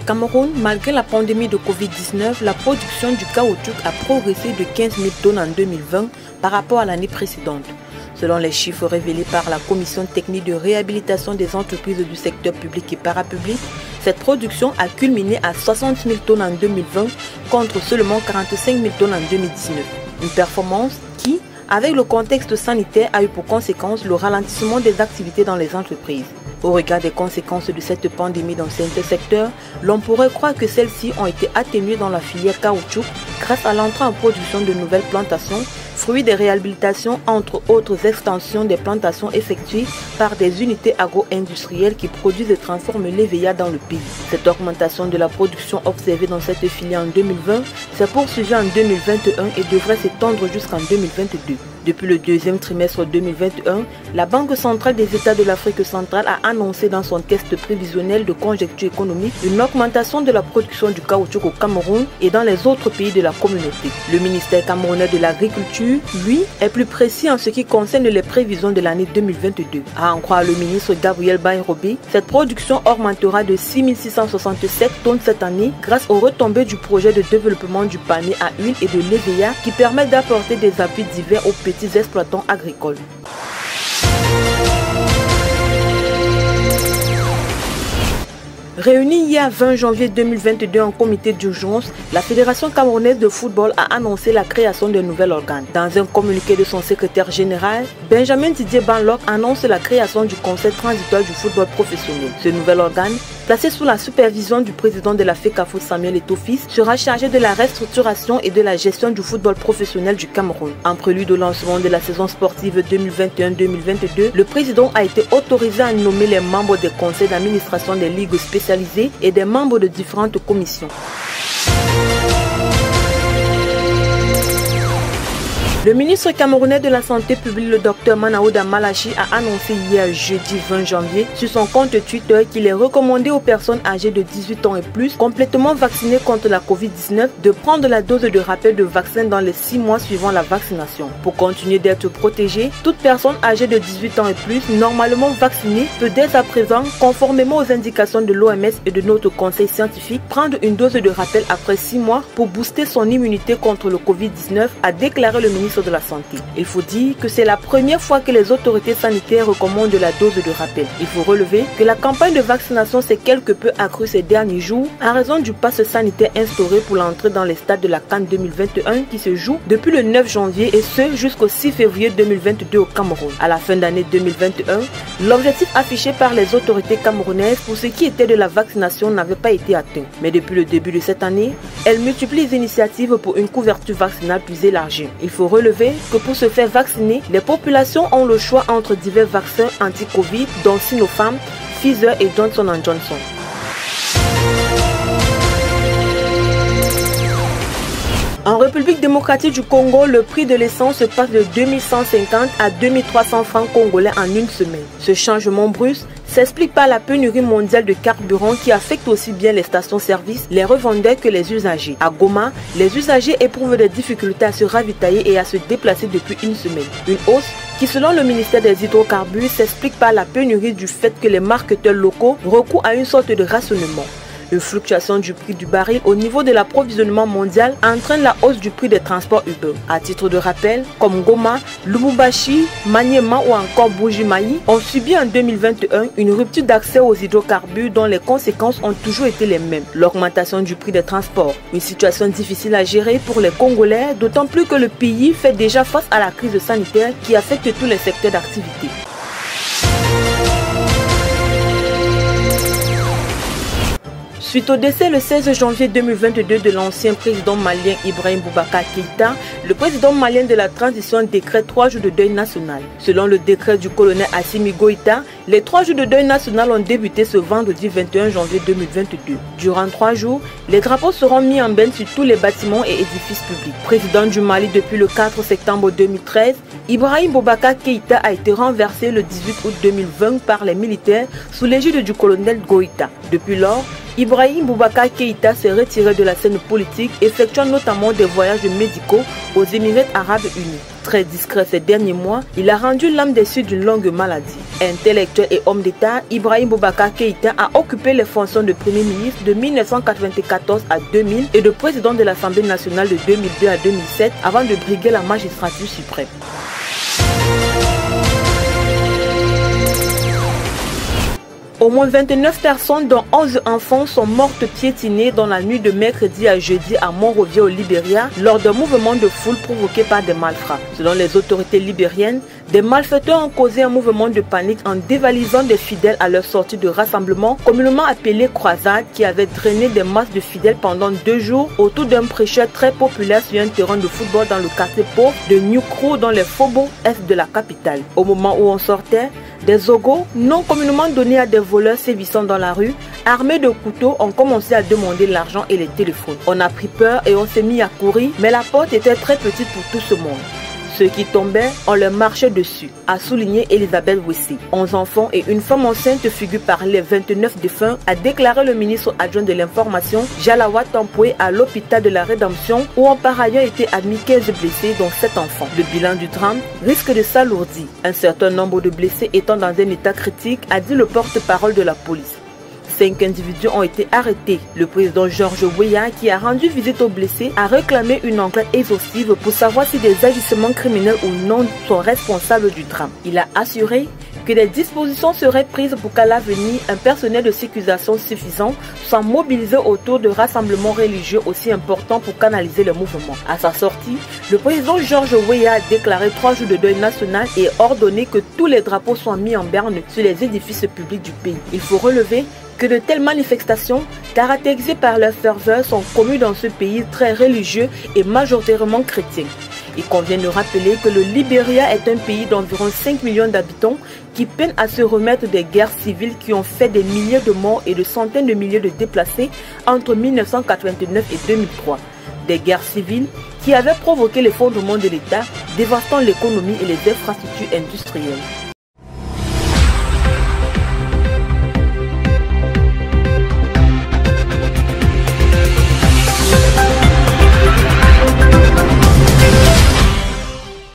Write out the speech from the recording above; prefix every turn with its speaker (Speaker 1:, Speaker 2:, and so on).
Speaker 1: Cameroun, malgré la pandémie de Covid-19, la production du caoutchouc a progressé de 15 000 tonnes en 2020 par rapport à l'année précédente. Selon les chiffres révélés par la Commission technique de réhabilitation des entreprises du secteur public et parapublic, cette production a culminé à 60 000 tonnes en 2020 contre seulement 45 000 tonnes en 2019. Une performance qui, avec le contexte sanitaire, a eu pour conséquence le ralentissement des activités dans les entreprises. Au regard des conséquences de cette pandémie dans certains secteurs, l'on pourrait croire que celles-ci ont été atténuées dans la filière caoutchouc grâce à l'entrée en production de nouvelles plantations, fruits des réhabilitations entre autres extensions des plantations effectuées par des unités agro-industrielles qui produisent et transforment l'EVA dans le pays. Cette augmentation de la production observée dans cette filière en 2020 s'est poursuivie en 2021 et devrait s'étendre jusqu'en 2022. Depuis le deuxième trimestre 2021, la Banque centrale des États de l'Afrique centrale a annoncé dans son test prévisionnel de conjoncture économique une augmentation de la production du caoutchouc au Cameroun et dans les autres pays de la communauté. Le ministère camerounais de l'Agriculture, lui, est plus précis en ce qui concerne les prévisions de l'année 2022. À en croire le ministre Gabriel Bayrobé, cette production augmentera de 6 667 tonnes cette année grâce aux retombées du projet de développement du panier à huile et de l'EVA qui permettent d'apporter des appuis divers aux petits exploitants agricoles. Réunie hier 20 janvier 2022 en comité d'urgence, la Fédération camerounaise de football a annoncé la création d'un nouvel organe. Dans un communiqué de son secrétaire général, Benjamin Didier Banlok annonce la création du Conseil transitoire du football professionnel. Ce nouvel organe, placé sous la supervision du président de la FECAFOOT Samuel Eto'o-Fils, sera chargé de la restructuration et de la gestion du football professionnel du Cameroun. En prélude au lancement de la saison sportive 2021-2022, le président a été autorisé à nommer les membres des conseils d'administration des ligues spécialisées et des membres de différentes commissions. Le ministre camerounais de la Santé publique, le Dr Manaouda Malachi, a annoncé hier jeudi 20 janvier sur son compte Twitter qu'il est recommandé aux personnes âgées de 18 ans et plus complètement vaccinées contre la Covid-19 de prendre la dose de rappel de vaccin dans les 6 mois suivant la vaccination. Pour continuer d'être protégée, toute personne âgée de 18 ans et plus normalement vaccinée peut dès à présent, conformément aux indications de l'OMS et de notre conseil scientifique, prendre une dose de rappel après 6 mois pour booster son immunité contre le Covid-19, a déclaré le ministre de la Santé. Il faut dire que c'est la première fois que les autorités sanitaires recommandent la dose de rappel. Il faut relever que la campagne de vaccination s'est quelque peu accrue ces derniers jours en raison du pass sanitaire instauré pour l'entrée dans les stades de la CAN 2021 qui se joue depuis le 9 janvier et ce jusqu'au 6 février 2022 au Cameroun. À la fin d'année 2021, l'objectif affiché par les autorités camerounaises pour ce qui était de la vaccination n'avait pas été atteint. Mais depuis le début de cette année, elles multiplient les initiatives pour une couverture vaccinale plus élargie. Il faut relever que pour se faire vacciner, les populations ont le choix entre divers vaccins anti-Covid dont Sinopharm, Pfizer et Johnson & Johnson. En République démocratique du Congo, le prix de l'essence passe de 2150 à 2300 francs congolais en une semaine. Ce changement brusque s'explique par la pénurie mondiale de carburant qui affecte aussi bien les stations-service, les revendeurs que les usagers. À Goma, les usagers éprouvent des difficultés à se ravitailler et à se déplacer depuis une semaine. Une hausse qui, selon le ministère des hydrocarbures, s'explique par la pénurie du fait que les marketeurs locaux recourent à une sorte de rationnement. Une fluctuation du prix du baril au niveau de l'approvisionnement mondial entraîne la hausse du prix des transports Uber. À titre de rappel, comme Goma, Lubumbashi, Maniema ou encore Bujimayi ont subi en 2021 une rupture d'accès aux hydrocarbures dont les conséquences ont toujours été les mêmes. L'augmentation du prix des transports, une situation difficile à gérer pour les Congolais, d'autant plus que le pays fait déjà face à la crise sanitaire qui affecte tous les secteurs d'activité. Suite au décès le 16 janvier 2022 de l'ancien président malien Ibrahim Boubacar Keïta, le président malien de la transition décrète 3 jours de deuil national. Selon le décret du colonel Assimi Goïta, les 3 jours de deuil national ont débuté ce vendredi 21 janvier 2022. Durant 3 jours, les drapeaux seront mis en berne sur tous les bâtiments et édifices publics. Président du Mali depuis le 4 septembre 2013, Ibrahim Boubacar Keïta a été renversé le 18 août 2020 par les militaires sous l'égide du colonel Goïta. Depuis lors, Ibrahim Boubacar Keïta s'est retiré de la scène politique, effectuant notamment des voyages médicaux aux Émirats Arabes Unis. Très discret ces derniers mois, il a rendu l'âme déçue d'une longue maladie. Intellectuel et homme d'État, Ibrahim Boubacar Keïta a occupé les fonctions de Premier ministre de 1994 à 2000 et de président de l'Assemblée nationale de 2002 à 2007 avant de briguer la magistrature suprême. Au moins 29 personnes, dont 11 enfants, sont mortes piétinées dans la nuit de mercredi à jeudi à Monrovia au Libéria lors d'un mouvement de foule provoqué par des malfrats. Selon les autorités libériennes, des malfaiteurs ont causé un mouvement de panique en dévalisant des fidèles à leur sortie de rassemblement, communément appelé croisade, qui avait drainé des masses de fidèles pendant 2 jours autour d'un prêcheur très populaire sur un terrain de football dans le quartier pauvre de New Crew dans les faubourgs est de la capitale. Au moment où on sortait, des ogos, non communément donnés à des voleurs sévissant dans la rue, armés de couteaux, ont commencé à demander l'argent et les téléphones. On a pris peur et on s'est mis à courir, mais la porte était très petite pour tout ce monde. Ceux qui tombaient, on leur marchait dessus, a souligné Elisabeth Wessé. 11 enfants et une femme enceinte figurent par les 29 défunts, a déclaré le ministre adjoint de l'information, Jalawa Tampoué, à l'hôpital de la Rédemption, où ont par ailleurs été admis 15 blessés, dont 7 enfants. Le bilan du drame risque de s'alourdir. Un certain nombre de blessés étant dans un état critique, a dit le porte-parole de la police. 5 individus ont été arrêtés. Le président Georges Weah, qui a rendu visite aux blessés, a réclamé une enquête exhaustive pour savoir si des agissements criminels ou non sont responsables du drame. Il a assuré que des dispositions seraient prises pour qu'à l'avenir, un personnel de sécurisation suffisant soit mobilisé autour de rassemblements religieux aussi importants pour canaliser le mouvement. À sa sortie, le président Georges Weah a déclaré 3 jours de deuil national et ordonné que tous les drapeaux soient mis en berne sur les édifices publics du pays. Il faut relever que de telles manifestations, caractérisées par leur ferveur, sont communes dans ce pays très religieux et majoritairement chrétien. Il convient de rappeler que le Libéria est un pays d'environ 5 millions d'habitants qui peine à se remettre des guerres civiles qui ont fait des milliers de morts et de centaines de milliers de déplacés entre 1989 et 2003. Des guerres civiles qui avaient provoqué l'effondrement de l'État, dévastant l'économie et les infrastructures industrielles.